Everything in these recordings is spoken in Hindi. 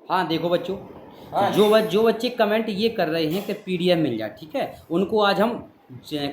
हाँ देखो बच्चों, हाँ जो बच्चे कमेंट ये कर रहे हैं कि पीडीएफ मिल जाए, ठीक है, उनको आज हम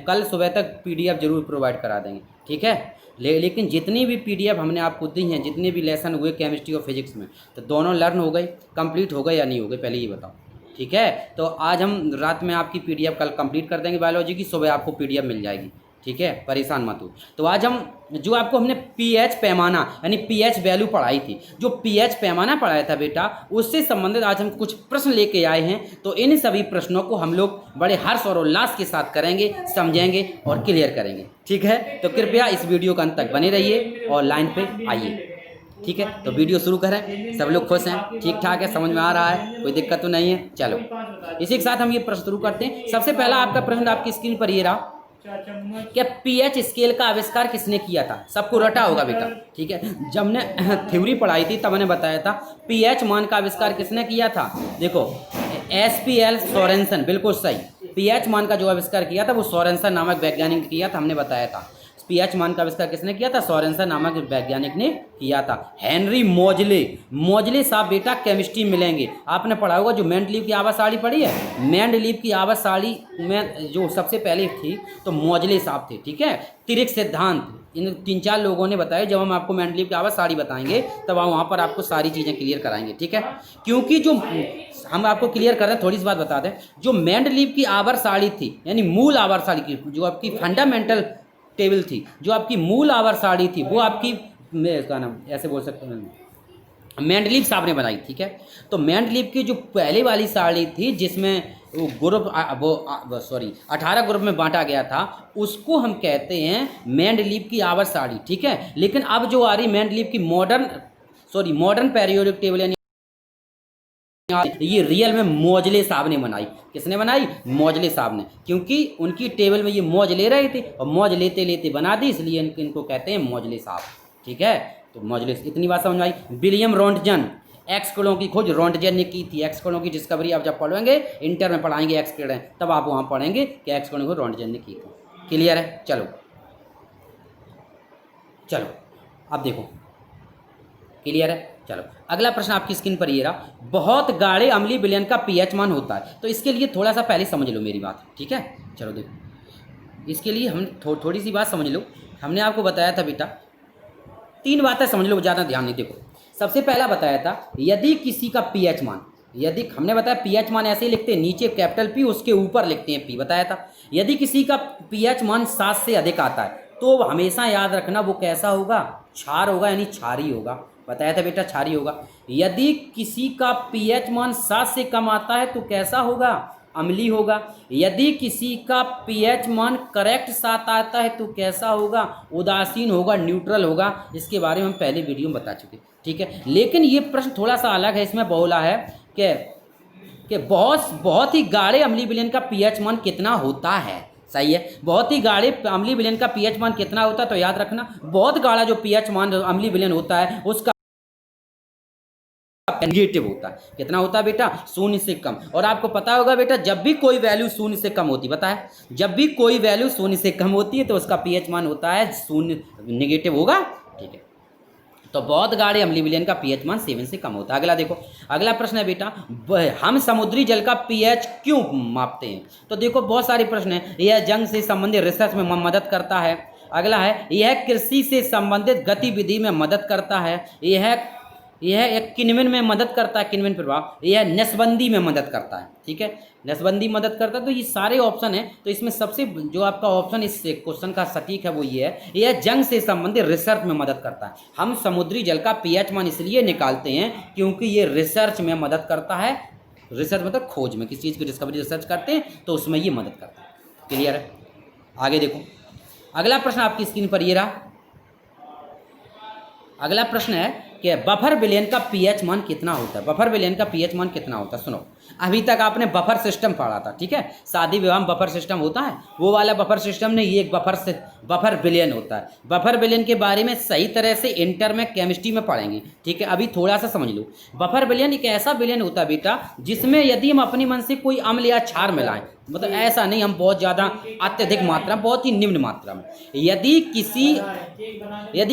कल सुबह तक पीडीएफ जरूर प्रोवाइड करा देंगे, ठीक है। लेकिन जितनी भी पीडीएफ हमने आपको दी हैं, जितने भी लेसन हुए केमिस्ट्री और फिजिक्स में, तो दोनों लर्न हो गए, कंप्लीट हो गए या नहीं हो गए, पहले ये बताओ, ठीक है। तो आज हम रात में आपकी पीडीएफ कल कंप्लीट कर देंगे बायोलॉजी की, सुबह आपको पीडीएफ मिल जाएगी, ठीक है, परेशान मत हो। तो आज हम जो आपको हमने पीएच पैमाना यानी पीएच वैल्यू पढ़ाई थी, जो पीएच पैमाना पढ़ाया था बेटा, उससे संबंधित आज हम कुछ प्रश्न लेके आए हैं। तो इन सभी प्रश्नों को हम लोग बड़े हर्ष और उल्लास के साथ करेंगे, समझेंगे और क्लियर करेंगे, ठीक है। तो कृपया इस वीडियो के अंत तक बने रहिए और लाइन पे आइए, ठीक है। तो वीडियो शुरू करें, सब लोग खुश हैं, ठीक ठाक है, समझ में आ रहा है, कोई दिक्कत तो नहीं है। चलो इसी के साथ हम ये प्रश्न शुरू करते हैं। सबसे पहला आपका प्रश्न आपकी स्क्रीन पर ये रहा, क्या पीएच स्केल का आविष्कार किसने किया था? सबको रटा होगा बेटा, ठीक है। जब हमने थ्योरी पढ़ाई थी तब मैंने बताया था पीएच मान का आविष्कार किसने किया था। देखो एसपीएल सोरेनसन, बिल्कुल सही। पीएच मान का जो आविष्कार किया था वो सोरेनसन नामक वैज्ञानिक ने किया था, हमने बताया था। पीएच मान का आविष्कार किसने किया था? सोरेनसन नामक वैज्ञानिक ने किया था। हेनरी मोजले, मोजले साहब बेटा केमिस्ट्री मिलेंगे, आपने पढ़ा होगा। जो मेंडलीव की आवासाड़ी पढ़ी है, मेंडलीव की आवासाड़ी में जो सबसे पहले थी तो मोजले साहब थे, ठीक है। तिरिक सिद्धांत इन 3-4 लोगों ने बताया। जब हम आपको मेंडलीव की आवासाड़ी बताएंगे तब हम वहाँ पर आपको सारी चीज़ें क्लियर कराएंगे, ठीक है। क्योंकि जो हम आपको क्लियर कर रहे हैं, थोड़ी सी बात बता दें, जो मेंडलीव की आवर्साड़ी थी यानी मूल आवर्साड़ी की, जो आपकी फंडामेंटल टेबल थी, जो आपकी मूल आवर्साड़ी थी, वो आपकी इसका नाम ऐसे बोल सकते हैं मेंडलीव साहब ने बनाई, ठीक है। तो मेंडलीव की जो पहले वाली साड़ी थी जिसमें वो ग्रुप वो 18 ग्रुप में बांटा गया था, उसको हम कहते हैं मेंडलीव की आवर्साड़ी, ठीक है। लेकिन अब जो आ रही मेंडलीव की मॉडर्न पेरियोडिक टेबल यानी ये रियल में मोजले साहब ने बनाई। किसने बनाई? मोजले साहब ने, क्योंकि उनकी टेबल में ये मौज ले रहे थे और मौज लेते लेते बना दी, इसलिए इनको कहते हैं मोजले साहब, ठीक है। तो मोजले, इतनी बात समझ आई। विलियम रोंटगन, एक्स किरणों की खोज रोंटगन ने की थी। एक्स किरणों की डिस्कवरी आप जब पढ़ेंगे, इंटर में पढ़ाएंगे एक्स किरण, तब आप वहाँ पढ़ेंगे कि एक्स किरणों को रोंटगन ने की थी। क्लियर है? चलो चलो अब देखो, क्लियर है। चलो अगला प्रश्न आपकी स्क्रीन पर ये रहा, बहुत गाढ़े अम्लीय विलयन का पीएच मान होता है। तो इसके लिए थोड़ा सा पहले समझ लो मेरी बात, ठीक है। चलो देखो, इसके लिए हम थोड़ी सी बात समझ लो। हमने आपको बताया था बेटा 3 बातें समझ लो, ज़्यादा ध्यान नहीं। देखो सबसे पहला बताया था यदि किसी का पीएच मान, यदि हमने बताया पीएच मान ऐसे ही लिखते हैं, नीचे कैपिटल पी उसके ऊपर लिखते हैं पी, बताया था। यदि किसी का पीएच मान 7 से अधिक आता है तो हमेशा याद रखना वो कैसा होगा? क्षार होगा, यानी क्षारी होगा, बताया था बेटा, क्षारी होगा। यदि किसी का पीएच मान 7 से कम आता है तो कैसा होगा? अम्लीय होगा। यदि किसी का पीएच मान करेक्ट 7 आता है तो कैसा होगा? उदासीन होगा, न्यूट्रल होगा। इसके बारे में हम पहले वीडियो में बता चुके, ठीक है। लेकिन ये प्रश्न थोड़ा सा अलग है, इसमें बोला है कि बहुत ही गाढ़े अम्लीय विलयन का पीएच मान कितना होता है। सही है, बहुत ही गाढ़े अम्लीय विलयन का पीएच मान कितना होता है? तो याद रखना बहुत गाढ़ा जो पीएच मान अम्लीय विलयन होता है उसका नेगेटिव होता है। कितना होता है बेटा? 0 से कम। और आपको पता होगा बेटा, जब भी कोई वैल्यू 0 से कम होती है, बताया, जब भी कोई वैल्यू 0 से कम होती है तो उसका पीएच मान होता है 0, नेगेटिव होगा, ठीक है। तो बहुत गाढ़े अम्लीय विलयन का पीएच मान 7 से कम होता है। अगला देखो, अगला प्रश्न है बेटा, हम समुद्री जल का पीएच क्यों मापते हैं? तो देखो बहुत सारे प्रश्न हैं। यह जंग से संबंधित रिसर्च में मदद करता है। अगला है यह कृषि से संबंधित गतिविधि में मदद करता है। यह एक किण्वन में मदद करता है, किण्वन प्रभाव। यह नसबंदी में मदद करता है, ठीक है, नसबंदी मदद करता है। तो ये सारे ऑप्शन है। तो इसमें सबसे जो आपका ऑप्शन इस क्वेश्चन का सटीक है वो ये है, यह जंग से संबंधित रिसर्च में मदद करता है। हम समुद्री जल का पीएच मान इसलिए निकालते हैं क्योंकि ये रिसर्च में मदद करता है। रिसर्च मतलब खोज में, किसी चीज़ की डिस्कवरी रिसर्च करते हैं तो उसमें ये मदद करता है। क्लियर है? आगे देखो, अगला प्रश्न आपकी स्क्रीन पर ये रहा। अगला प्रश्न है कि बफर विलयन का पीएच मान कितना होता है? बफर विलयन का पीएच मान कितना होता है? सुनो, अभी तक आपने बफर सिस्टम पढ़ा था, ठीक है। शादी विवाह में बफर सिस्टम होता है, वो वाला बफर सिस्टम नहीं, ये एक बफर विलयन होता है। बफर विलयन के बारे में सही तरह से इंटर में केमिस्ट्री में पढ़ेंगे, ठीक है। अभी थोड़ा सा समझ लो। बफर विलयन एक ऐसा विलयन होता है बेटा जिसमें यदि हम अपनी मन से कोई अम्ल या क्षार मिलाएं, मतलब ऐसा नहीं हम बहुत ज़्यादा अत्यधिक मात्रा, बहुत ही निम्न मात्रा में, यदि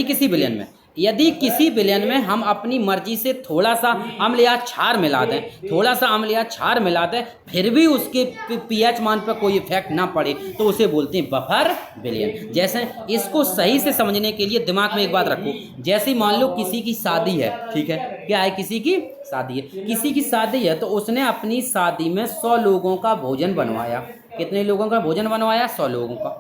किसी विलयन में यदि किसी विलयन में हम अपनी मर्जी से थोड़ा सा अम्ल या क्षार मिला दें, थोड़ा सा अम्ल या क्षार मिला दें, फिर भी उसके पीएच मान पर कोई इफेक्ट ना पड़े, तो उसे बोलते हैं बफर विलयन। जैसे इसको सही से समझने के लिए दिमाग में एक बात रखो, जैसे मान लो किसी की शादी है, ठीक है, क्या है, किसी की शादी है, किसी की शादी है, तो उसने अपनी शादी में 100 लोगों का भोजन बनवाया। कितने लोगों का भोजन बनवाया? 100 लोगों का,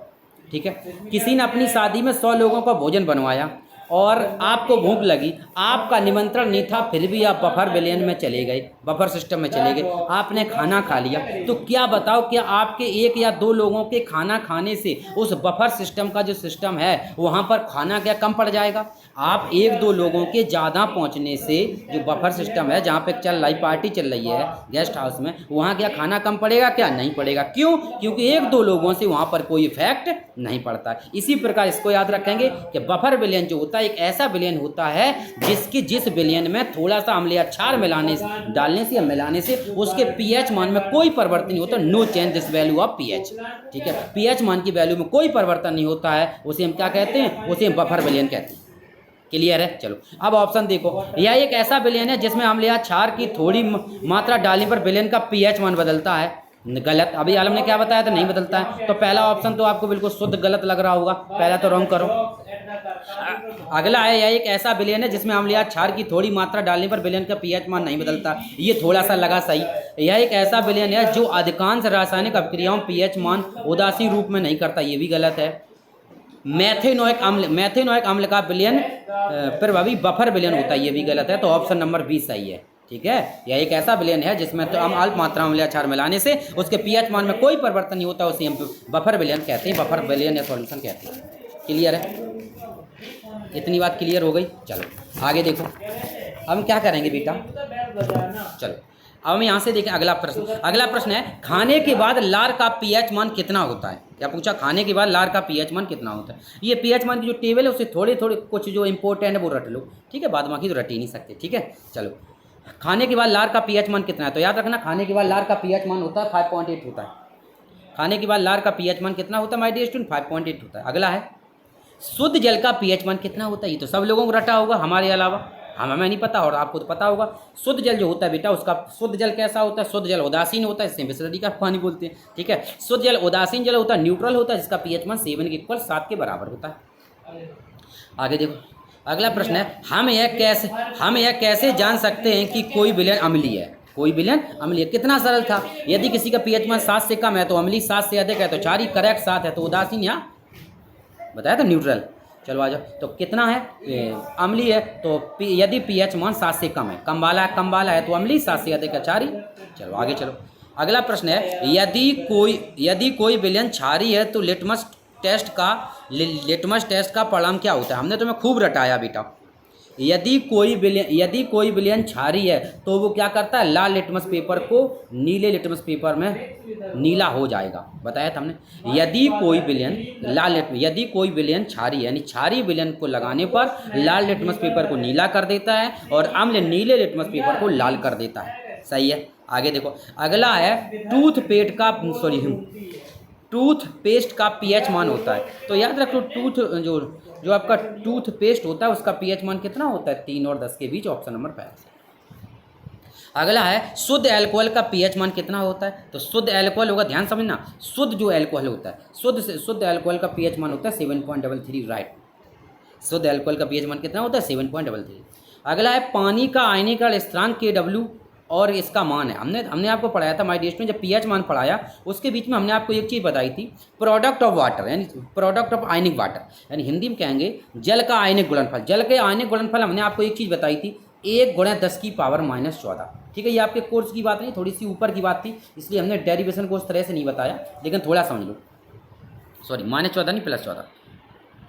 ठीक है। किसी ने अपनी शादी में 100 लोगों का भोजन बनवाया और आपको भूख लगी, आपका निमंत्रण नहीं था, फिर भी आप बफर विलयन में चले गए, बफर सिस्टम में चले गए, आपने खाना खा लिया। तो क्या बताओ, क्या आपके 1 या 2 लोगों के खाना खाने से उस बफर सिस्टम का जो सिस्टम है वहाँ पर खाना क्या कम पड़ जाएगा? आप 1-2 लोगों के ज़्यादा पहुँचने से जो बफर सिस्टम है, जहाँ पे चल रही पार्टी चल रही है गेस्ट हाउस में, वहाँ क्या खाना कम पड़ेगा? क्या नहीं पड़ेगा। क्यों? क्योंकि 1-2 लोगों से वहाँ पर कोई इफेक्ट नहीं पड़ता। इसी प्रकार इसको याद रखेंगे कि बफर विलयन जो होता है एक ऐसा विलयन होता है जिस विलयन में थोड़ा सा अम्ल या क्षार डालने से या मिलाने से उसके पीएच मान में कोई परिवर्तन नहीं होता। No change this value of pH, ठीक है। पीएच मान की वैल्यू में कोई परिवर्तन नहीं होता है, उसे हम क्या कहते हैं? उसे हम बफर विलयन कहते हैं। क्लियर है? चलो अब ऑप्शन देखो, यह एक ऐसा विलयन है जिसमें अम्ल या क्षार की थोड़ी मात्रा डालने पर विलयन का पीएच मान बदलता है। गलत। अभी आलम ने क्या बताया था? नहीं बदलता है। तो पहला ऑप्शन तो आपको बिल्कुल शुद्ध गलत लग रहा होगा, पहला तो रॉन्ग करो। अगला है, यह एक ऐसा विलयन है जिसमें अम्ल या क्षार की थोड़ी मात्रा डालने पर विलयन का पीएच मान नहीं बदलता। ये थोड़ा सा लगा सही। यह एक ऐसा विलयन है जो अधिकांश रासायनिक अभिक्रियाओं पीएच मान उदासीन रूप में नहीं करता। ये भी गलत है। मैथेनोइक अम्ल का विलयन प्रभावी बफर विलयन होता है। ये भी गलत है। तो ऑप्शन नंबर 20 सही है, ठीक है। यह एक ऐसा विलयन है जिसमें तो हम अल्प मात्रा में अम्ल या क्षार मिलाने से उसके पीएच मान में कोई परिवर्तन नहीं होता, उसे हम बफर विलयन कहते हैं, बफर विलयन या सॉल्यूशन कहते हैं। क्लियर है? इतनी बात क्लियर हो गई। चलो आगे देखो, हम क्या करेंगे बेटा? चलो अब हम यहाँ से देखें अगला प्रश्न। अगला प्रश्न है, खाने के बाद लार का पीएच मान कितना होता है? क्या पूछा? खाने के बाद लार का पीएच मान कितना होता है। ये पीएच मान की जो टेबल है उसे थोड़े थोड़े कुछ जो इंपॉर्टेंट है वो रट लो, ठीक है। बाद बाकी तो रट ही नहीं सकते, ठीक है। चलो, खाने के बाद लार का पीएच मान कितना है? तो याद रखना, खाने के बाद लार का पीएच मान होता है 5.8 होता है। खाने के बाद लार का पीएच मान कितना होता है माय डियर स्टूडेंट? 5.8 होता है। अगला है, शुद्ध जल का पीएच मान कितना होता है? ये तो सब लोगों को रटा होगा हमारे अलावा, हमें नहीं पता और आपको तो पता होगा। शुद्ध जल जो होता है बेटा, उसका शुद्ध जल कैसा होता है? शुद्ध जल उदासीन होता है, इसे बिसलेरी का पानी बोलते हैं, ठीक है। शुद्ध जल उदासीन जल होता है, न्यूट्रल होता है, जिसका पीएच मान 7 के बराबर होता है। आगे देखो, अगला प्रश्न है, हम यह कैसे जान सकते हैं कि कोई विलयन अम्लीय है? कोई विलयन अम्लीय कितना सरल था। यदि किसी का पीएच मान 7 से कम है तो अम्लीय, 7 से अधिक है तो क्षारीय, करेक्ट 7 है तो उदासीन, या बताया था न्यूट्रल। चलो आ जाओ, तो कितना है? अम्लीय है तो यदि पीएच मान 7 से कम है, कम वाला है तो अम्लीय, 7 से अधिक है क्षारीय। चलो आगे चलो, अगला प्रश्न है, यदि कोई विलयन क्षारीय है तो लिटमस टेस्ट का परिणाम क्या होता है? हमने तुम्हें खूब रटाया बेटा। यदि कोई विलयन क्षारीय है तो वो क्या करता है? लाल लिटमस पेपर को नीले लिटमस पेपर में नीला हो जाएगा, बताया था हमने। यदि कोई विलयन क्षारीय यानी क्षारीय विलयन को लगाने पर लाल लिटमस पेपर को नीला कर देता है और अम्ल नीले लिटमस पेपर को लाल कर देता है। सही है। आगे देखो, अगला है, टूथपेस्ट का पीएच मान होता है। तो याद रखो, जो आपका टूथपेस्ट होता है उसका पीएच मान कितना होता है? 3 और 10 के बीच, ऑप्शन नंबर 5। अगला है, शुद्ध अल्कोहल का पीएच मान कितना होता है? तो शुद्ध अल्कोहल होगा, ध्यान समझना, शुद्ध जो अल्कोहल होता है, शुद्ध अल्कोहल का पीएच मान होता है 7.33, राइट। शुद्ध अल्कोहल का पीएच मान कितना होता है? 7.33। अगला है, पानी का आयनीकरण स्थिरांक KW और इसका मान है। हमने आपको पढ़ाया था माय डियर स्टूडेंट, जब पीएच मान पढ़ाया उसके बीच में हमने आपको एक चीज़ बताई थी, प्रोडक्ट ऑफ वाटर, यानी प्रोडक्ट ऑफ आयनिक वाटर, यानी हिंदी में कहेंगे जल का आयनिक गुणनफल। जल के आयनिक गुणनफल हमने आपको एक चीज़ बताई थी, 1 × 10⁻⁻14। ठीक है, ये आपके कोर्स की बात नहीं, थोड़ी सी ऊपर की बात थी, इसलिए हमने डेरिवेशन को उस तरह से नहीं बताया, लेकिन थोड़ा समझ लो। सॉरी, -14 नहीं, +14।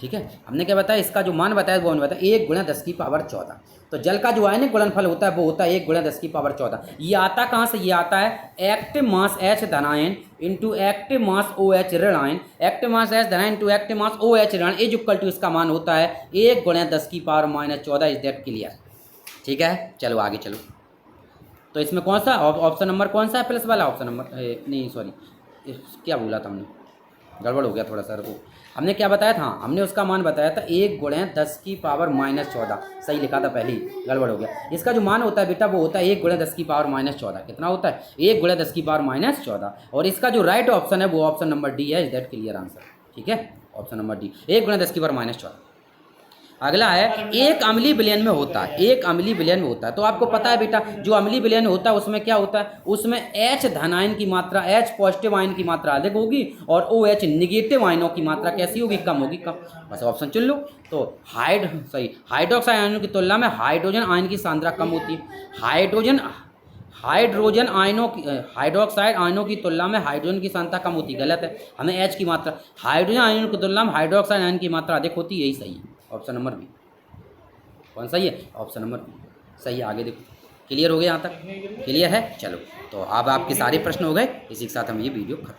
ठीक है, हमने क्या बताया, इसका जो मान बताया वो हमने बताया 1 × 10⁻14। तो जल का जो आयनिक गुणनफल होता है वो होता है 1 × 10⁻14। ये आता कहाँ से? ये आता है एक्टिव मास H धनायन इंटू एक्टिव मास OH ऋणायन। एक्टिव मास H धनायन इंटू एक्टिव मास OH ऋणायन इज इक्वल टू, इसका मान होता है 1 × 10⁻14। Is that clear? ठीक है, चलो आगे चलो। तो इसमें कौन सा ऑप्शन नंबर कौन सा है? प्लस वाला ऑप्शन नंबर, नहीं सॉरी, क्या बोला था हमने? गड़बड़ हो गया थोड़ा सा रुको। हमने क्या बताया था, हमने उसका मान बताया था 1 गुणे 10 की पावर -14, सही लिखा था पहले ही, गड़बड़ हो गया। इसका जो मान होता है बेटा वो होता है 1 गुणे 10 की पावर -14, कितना होता है 1 गुणे 10 की पावर -14। और इसका जो राइट ऑप्शन है वो ऑप्शन नंबर डी है, इज दैट क्लियर आंसर, ठीक है, ऑप्शन नंबर डी 1 गुणे 10 की पावर -14। अगला है एक अम्लीय विलयन में होता है, एक अम्लीय विलयन में होता है, तो आपको पता है बेटा जो अम्लीय विलयन होता है उसमें क्या होता है, उसमें H धन आयन की मात्रा, H पॉजिटिव आयन की मात्रा अधिक होगी और OH निगेटिव आयनों की मात्रा कैसी होगी, कम होगी, कम। बस ऑप्शन चुन लो। तो सही हाइड्रोक्साइड आयनों की तुलना में हाइड्रोजन आयन की सांद्रता कम होती है। हाइड्रोक्साइड आयनों की तुलना में हाइड्रोजन की सांद्रता कम होती है, गलत है, हमें H की मात्रा, हाइड्रोजन आयनों की तुलना में हाइड्रोक्साइड आयन की मात्रा अधिक होती है, यही सही है, ऑप्शन नंबर बी। कौन सही है, ऑप्शन नंबर बी सही है। आगे देखो, क्लियर हो गया, यहाँ तक क्लियर है। चलो तो अब आपके सारे प्रश्न हो गए, इसी के साथ हम ये वीडियो खत्म।